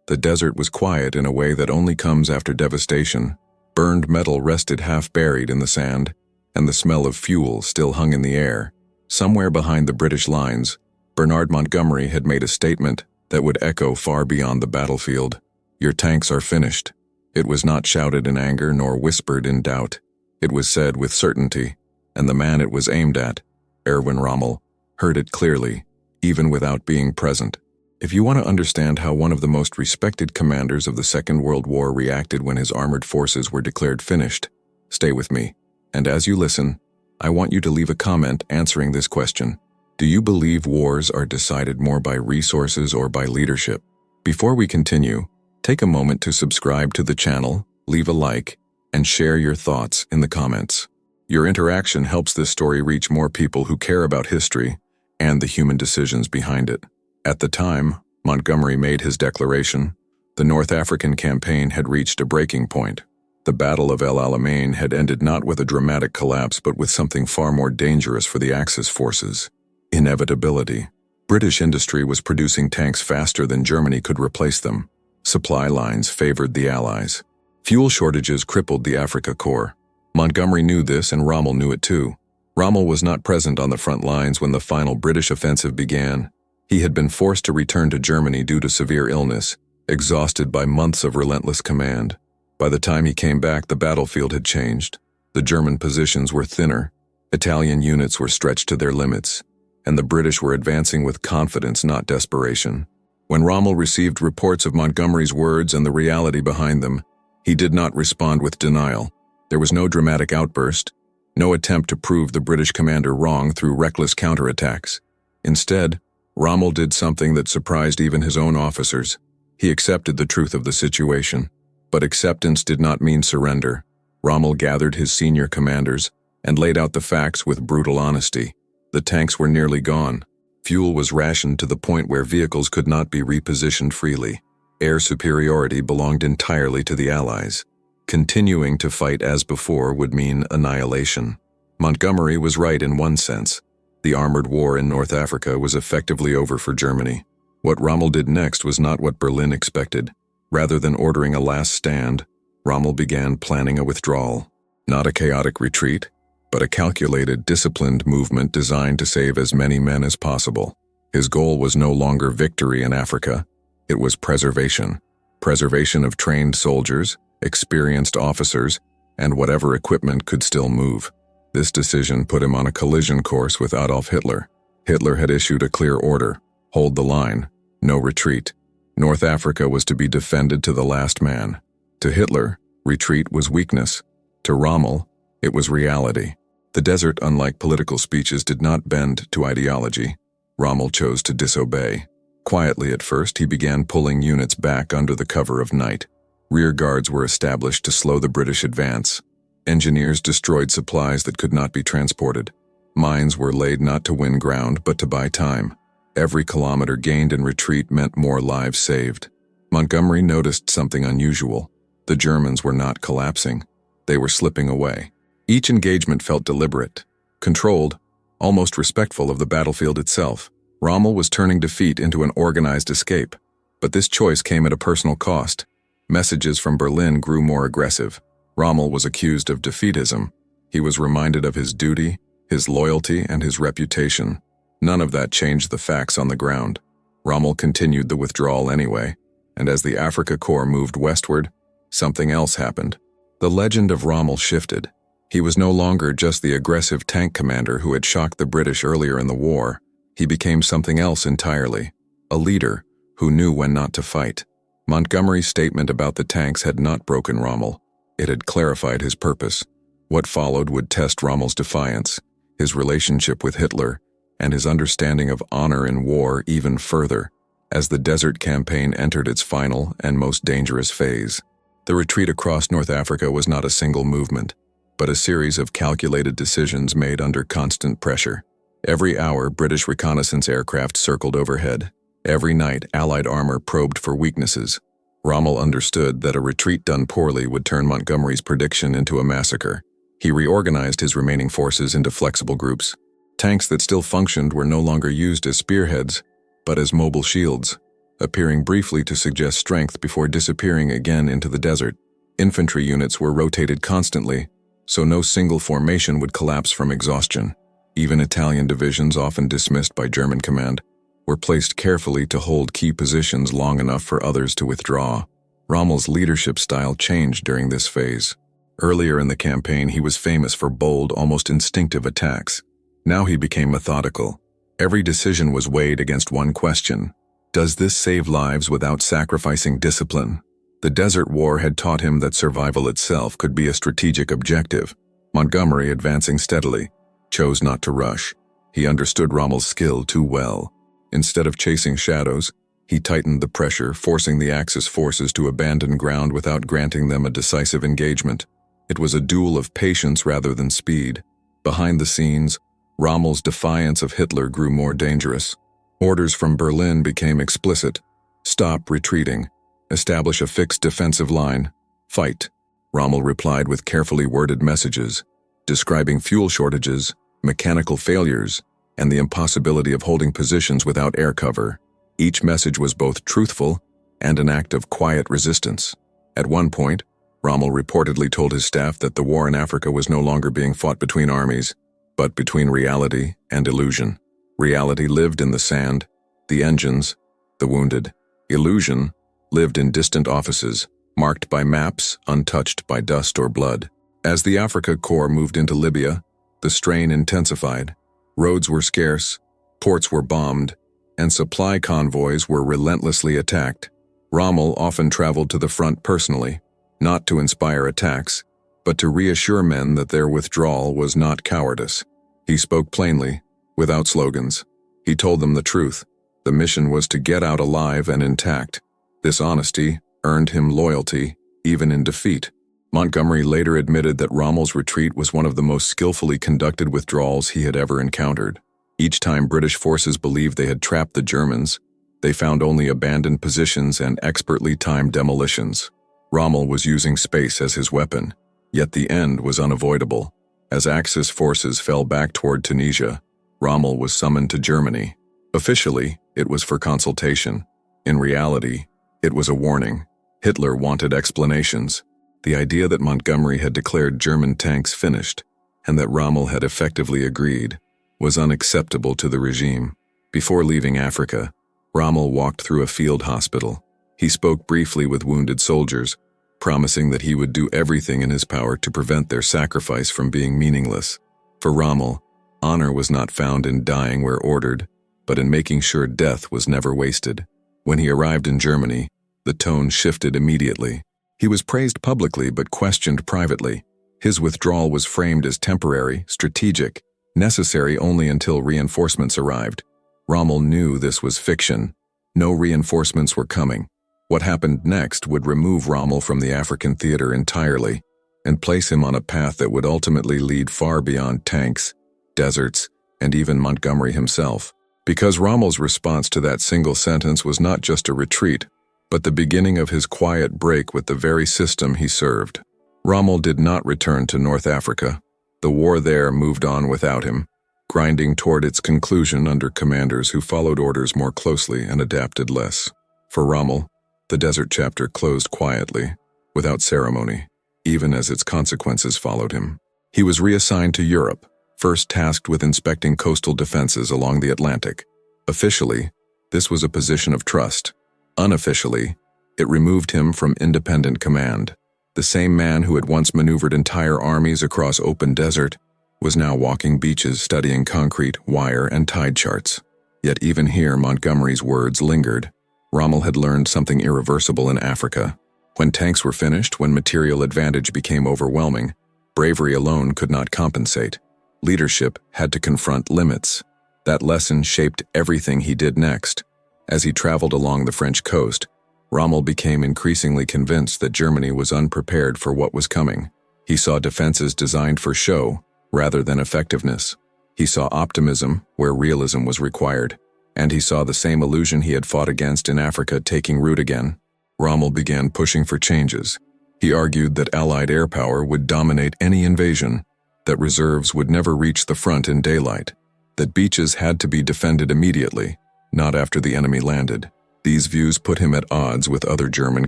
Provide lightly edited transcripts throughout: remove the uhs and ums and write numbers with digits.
The desert was quiet in a way that only comes after devastation. Burned metal rested half buried in the sand, and the smell of fuel still hung in the air. Somewhere behind the British lines, Bernard Montgomery had made a statement that would echo far beyond the battlefield. "Your tanks are finished." It was not shouted in anger nor whispered in doubt. It was said with certainty, and the man it was aimed at, Erwin Rommel, heard it clearly, even without being present. If you want to understand how one of the most respected commanders of the Second World War reacted when his armored forces were declared finished, stay with me. And as you listen, I want you to leave a comment answering this question. Do you believe wars are decided more by resources or by leadership? Before we continue, take a moment to subscribe to the channel, leave a like, and share your thoughts in the comments. Your interaction helps this story reach more people who care about history and the human decisions behind it. At the time Montgomery made his declaration, the North African campaign had reached a breaking point. The Battle of El Alamein had ended not with a dramatic collapse but with something far more dangerous for the Axis forces: inevitability. British industry was producing tanks faster than Germany could replace them. Supply lines favored the Allies. Fuel shortages crippled the Africa Corps. Montgomery knew this, and Rommel knew it too. Rommel was not present on the front lines when the final British offensive began. He had been forced to return to Germany due to severe illness, exhausted by months of relentless command. By the time he came back, the battlefield had changed. The German positions were thinner, Italian units were stretched to their limits, and the British were advancing with confidence, not desperation. When Rommel received reports of Montgomery's words and the reality behind them, he did not respond with denial. There was no dramatic outburst, no attempt to prove the British commander wrong through reckless counterattacks. Instead, Rommel did something that surprised even his own officers. He accepted the truth of the situation. But acceptance did not mean surrender. Rommel gathered his senior commanders and laid out the facts with brutal honesty. The tanks were nearly gone. Fuel was rationed to the point where vehicles could not be repositioned freely. Air superiority belonged entirely to the Allies. Continuing to fight as before would mean annihilation. Montgomery was right in one sense. The armored war in North Africa was effectively over for Germany. What Rommel did next was not what Berlin expected. Rather than ordering a last stand, Rommel began planning a withdrawal. Not a chaotic retreat, but a calculated, disciplined movement designed to save as many men as possible. His goal was no longer victory in Africa. It was preservation. Preservation of trained soldiers, experienced officers, and whatever equipment could still move. This decision put him on a collision course with Adolf Hitler. Hitler had issued a clear order: hold the line, no retreat. North Africa was to be defended to the last man. To Hitler, retreat was weakness. To Rommel, it was reality. The desert, unlike political speeches, did not bend to ideology. Rommel chose to disobey. Quietly at first, he began pulling units back under the cover of night. Rear guards were established to slow the British advance. Engineers destroyed supplies that could not be transported. Mines were laid not to win ground, but to buy time. Every kilometer gained in retreat meant more lives saved. Montgomery noticed something unusual. The Germans were not collapsing. They were slipping away. Each engagement felt deliberate, controlled, almost respectful of the battlefield itself. Rommel was turning defeat into an organized escape. But this choice came at a personal cost. Messages from Berlin grew more aggressive. Rommel was accused of defeatism. He was reminded of his duty, his loyalty, and his reputation. None of that changed the facts on the ground. Rommel continued the withdrawal anyway, and as the Africa Corps moved westward, something else happened. The legend of Rommel shifted. He was no longer just the aggressive tank commander who had shocked the British earlier in the war. He became something else entirely: a leader who knew when not to fight. Montgomery's statement about the tanks had not broken Rommel. It had clarified his purpose. What followed would test Rommel's defiance, his relationship with Hitler, and his understanding of honor in war even further, as the Desert Campaign entered its final and most dangerous phase. The retreat across North Africa was not a single movement, but a series of calculated decisions made under constant pressure. Every hour, British reconnaissance aircraft circled overhead. Every night, Allied armor probed for weaknesses. Rommel understood that a retreat done poorly would turn Montgomery's prediction into a massacre. He reorganized his remaining forces into flexible groups. Tanks that still functioned were no longer used as spearheads, but as mobile shields. appearing briefly to suggest strength before disappearing again into the desert. Infantry units were rotated constantly, so no single formation would collapse from exhaustion. Even Italian divisions, often dismissed by German command, were placed carefully to hold key positions long enough for others to withdraw. Rommel's leadership style changed during this phase. Earlier in the campaign, he was famous for bold, almost instinctive attacks. Now he became methodical. Every decision was weighed against one question: does this save lives without sacrificing discipline? The Desert War had taught him that survival itself could be a strategic objective. Montgomery, advancing steadily, chose not to rush. He understood Rommel's skill too well. Instead of chasing shadows, he tightened the pressure, forcing the Axis forces to abandon ground without granting them a decisive engagement. It was a duel of patience rather than speed. Behind the scenes, Rommel's defiance of Hitler grew more dangerous. Orders from Berlin became explicit: stop retreating, establish a fixed defensive line, fight. Rommel replied with carefully worded messages, describing fuel shortages, mechanical failures, and the impossibility of holding positions without air cover. Each message was both truthful and an act of quiet resistance. At one point, Rommel reportedly told his staff that the war in Africa was no longer being fought between armies, but between reality and illusion. Reality lived in the sand, the engines, the wounded. Illusion lived in distant offices, marked by maps, untouched by dust or blood. As the Africa Corps moved into Libya, the strain intensified. Roads were scarce, ports were bombed, and supply convoys were relentlessly attacked. Rommel often traveled to the front personally, not to inspire attacks, but to reassure men that their withdrawal was not cowardice. He spoke plainly, without slogans. He told them the truth. The mission was to get out alive and intact. This honesty earned him loyalty, even in defeat. Montgomery later admitted that Rommel's retreat was one of the most skillfully conducted withdrawals he had ever encountered. Each time British forces believed they had trapped the Germans, they found only abandoned positions and expertly timed demolitions. Rommel was using space as his weapon, yet the end was unavoidable. As Axis forces fell back toward Tunisia, Rommel was summoned to Germany. Officially, it was for consultation. In reality, it was a warning. Hitler wanted explanations. The idea that Montgomery had declared German tanks finished, and that Rommel had effectively agreed, was unacceptable to the regime. Before leaving Africa, Rommel walked through a field hospital. He spoke briefly with wounded soldiers, promising that he would do everything in his power to prevent their sacrifice from being meaningless. For Rommel, honor was not found in dying where ordered, but in making sure death was never wasted. When he arrived in Germany, the tone shifted immediately. He was praised publicly but questioned privately. His withdrawal was framed as temporary, strategic, necessary only until reinforcements arrived. Rommel knew this was fiction. No reinforcements were coming. What happened next would remove Rommel from the African theater entirely and place him on a path that would ultimately lead far beyond tanks, deserts, and even Montgomery himself. Because Rommel's response to that single sentence was not just a retreat, but the beginning of his quiet break with the very system he served. Rommel did not return to North Africa. The war there moved on without him, grinding toward its conclusion under commanders who followed orders more closely and adapted less. For Rommel, the desert chapter closed quietly, without ceremony, even as its consequences followed him. He was reassigned to Europe, first tasked with inspecting coastal defenses along the Atlantic. Officially, this was a position of trust. Unofficially, it removed him from independent command. The same man who had once maneuvered entire armies across open desert was now walking beaches studying concrete, wire, and tide charts. Yet even here Montgomery's words lingered. Rommel had learned something irreversible in Africa. When tanks were finished, when material advantage became overwhelming, bravery alone could not compensate. Leadership had to confront limits. That lesson shaped everything he did next. As he traveled along the French coast, Rommel became increasingly convinced that Germany was unprepared for what was coming. He saw defenses designed for show rather than effectiveness. He saw optimism where realism was required, and he saw the same illusion he had fought against in Africa taking root again. Rommel began pushing for changes. He argued that Allied air power would dominate any invasion, that reserves would never reach the front in daylight, that beaches had to be defended immediately, not after the enemy landed. These views put him at odds with other German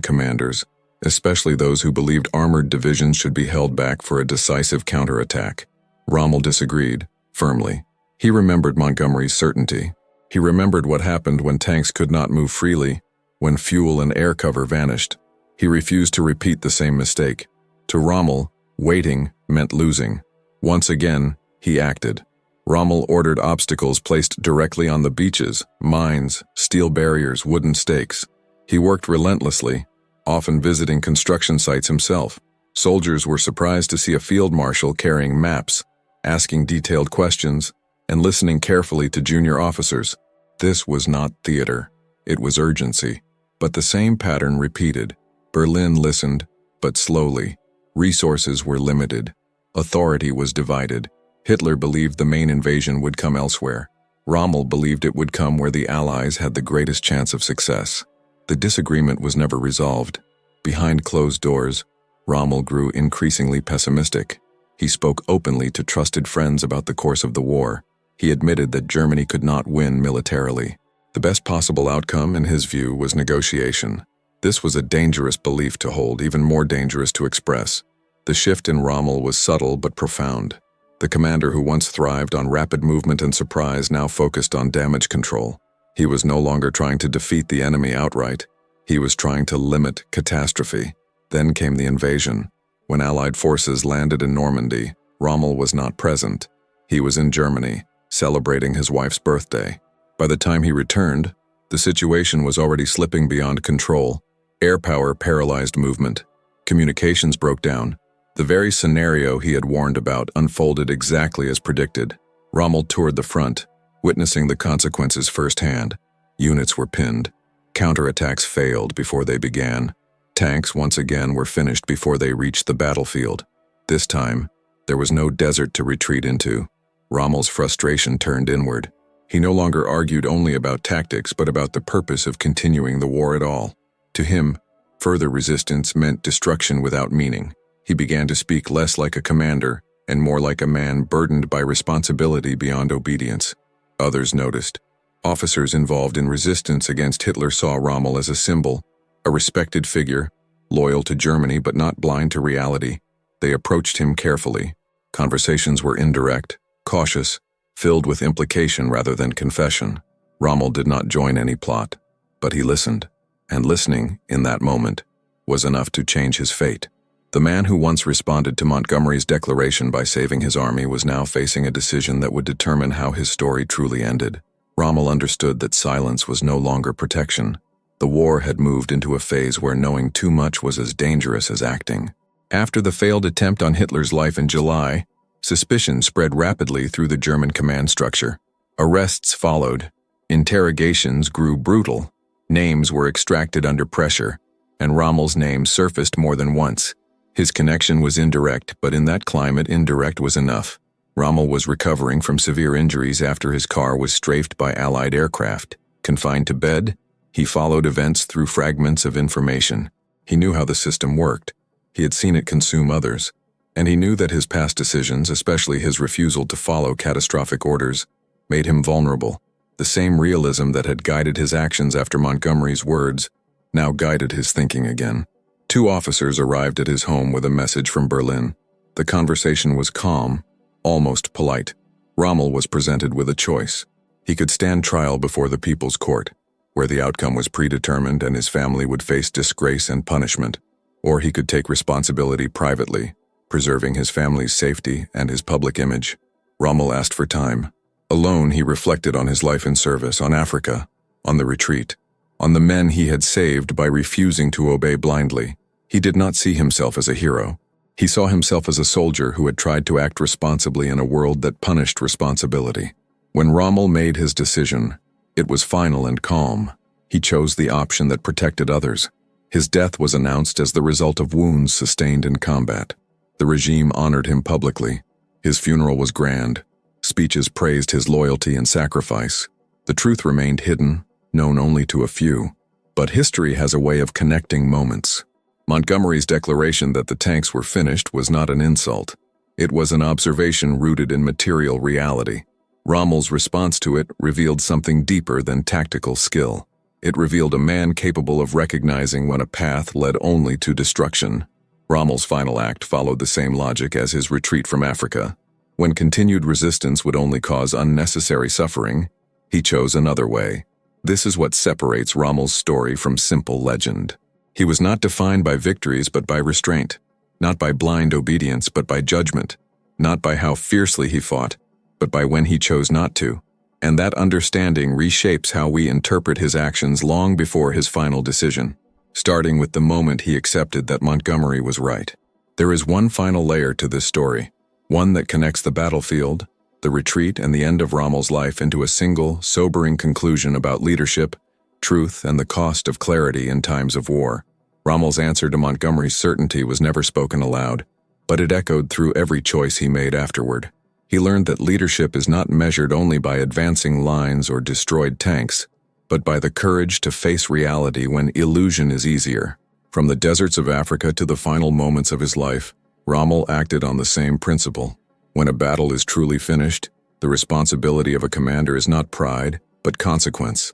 commanders, especially those who believed armored divisions should be held back for a decisive counterattack. Rommel disagreed, firmly. He remembered Montgomery's certainty. He remembered what happened when tanks could not move freely, when fuel and air cover vanished. He refused to repeat the same mistake. To Rommel, waiting meant losing. Once again, he acted. Rommel ordered obstacles placed directly on the beaches, mines, steel barriers, wooden stakes. He worked relentlessly, often visiting construction sites himself. Soldiers were surprised to see a field marshal carrying maps, asking detailed questions, and listening carefully to junior officers. This was not theater. It was urgency. But the same pattern repeated. Berlin listened, but slowly. Resources were limited. Authority was divided. Hitler believed the main invasion would come elsewhere. Rommel believed it would come where the Allies had the greatest chance of success. The disagreement was never resolved. Behind closed doors, Rommel grew increasingly pessimistic. He spoke openly to trusted friends about the course of the war. He admitted that Germany could not win militarily. The best possible outcome, in his view, was negotiation. This was a dangerous belief to hold, even more dangerous to express. The shift in Rommel was subtle but profound. The commander who once thrived on rapid movement and surprise now focused on damage control. He was no longer trying to defeat the enemy outright. He was trying to limit catastrophe. Then came the invasion. When Allied forces landed in Normandy, Rommel was not present. He was in Germany, celebrating his wife's birthday. By the time he returned, the situation was already slipping beyond control. Air power paralyzed movement. Communications broke down. The very scenario he had warned about unfolded exactly as predicted. Rommel toured the front, witnessing the consequences firsthand. Units were pinned. Counterattacks failed before they began. Tanks once again were finished before they reached the battlefield. This time, there was no desert to retreat into. Rommel's frustration turned inward. He no longer argued only about tactics, but about the purpose of continuing the war at all. To him, further resistance meant destruction without meaning. He began to speak less like a commander and more like a man burdened by responsibility beyond obedience. Others noticed. Officers involved in resistance against Hitler saw Rommel as a symbol, a respected figure, loyal to Germany but not blind to reality. They approached him carefully. Conversations were indirect, cautious, filled with implication rather than confession. Rommel did not join any plot, but he listened. And listening, in that moment, was enough to change his fate. The man who once responded to Montgomery's declaration by saving his army was now facing a decision that would determine how his story truly ended. Rommel understood that silence was no longer protection. The war had moved into a phase where knowing too much was as dangerous as acting. After the failed attempt on Hitler's life in July, suspicion spread rapidly through the German command structure. Arrests followed. Interrogations grew brutal. Names were extracted under pressure, and Rommel's name surfaced more than once. His connection was indirect, but in that climate, indirect was enough. Rommel was recovering from severe injuries after his car was strafed by Allied aircraft. Confined to bed, he followed events through fragments of information. He knew how the system worked. He had seen it consume others. And he knew that his past decisions, especially his refusal to follow catastrophic orders, made him vulnerable. The same realism that had guided his actions after Montgomery's words now guided his thinking again. 2 officers arrived at his home with a message from Berlin. The conversation was calm, almost polite. Rommel was presented with a choice. He could stand trial before the People's Court, where the outcome was predetermined and his family would face disgrace and punishment. Or he could take responsibility privately, preserving his family's safety and his public image. Rommel asked for time. Alone, he reflected on his life in service, on Africa, on the retreat, on the men he had saved by refusing to obey blindly. He did not see himself as a hero. He saw himself as a soldier who had tried to act responsibly in a world that punished responsibility. When Rommel made his decision, it was final and calm. He chose the option that protected others. His death was announced as the result of wounds sustained in combat. The regime honored him publicly. His funeral was grand. Speeches praised his loyalty and sacrifice. The truth remained hidden, known only to a few. But history has a way of connecting moments. Montgomery's declaration that the tanks were finished was not an insult. It was an observation rooted in material reality. Rommel's response to it revealed something deeper than tactical skill. It revealed a man capable of recognizing when a path led only to destruction. Rommel's final act followed the same logic as his retreat from Africa. When continued resistance would only cause unnecessary suffering, he chose another way. This is what separates Rommel's story from simple legend. He was not defined by victories but by restraint, not by blind obedience but by judgment, not by how fiercely he fought, but by when he chose not to. And that understanding reshapes how we interpret his actions long before his final decision, starting with the moment he accepted that Montgomery was right. There is one final layer to this story, one that connects the battlefield, the retreat, and the end of Rommel's life into a single, sobering conclusion about leadership, truth, and the cost of clarity in times of war. Rommel's answer to Montgomery's certainty was never spoken aloud, but it echoed through every choice he made afterward. He learned that leadership is not measured only by advancing lines or destroyed tanks, but by the courage to face reality when illusion is easier. From the deserts of Africa to the final moments of his life, Rommel acted on the same principle. When a battle is truly finished, the responsibility of a commander is not pride, but consequence.